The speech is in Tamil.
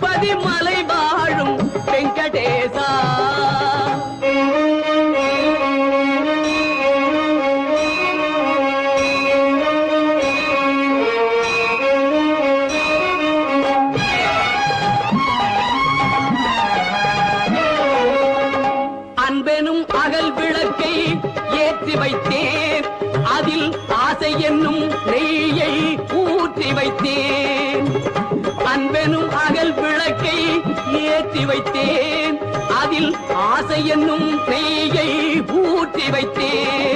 திருப்பதி மலை வாழும் வெங்கடேசா. அன்பெனும் அகல் விளக்கை ஏற்றி வைத்தேன், அதில் ஆசை என்னும் நெய்யை ஊற்றி வைத்தேன். அன்பெனும் அகல் விளக்கை ஏற்றி வைத்தேன், அதில் ஆசை என்னும் நெய்யை ஊற்றி வைத்தேன்.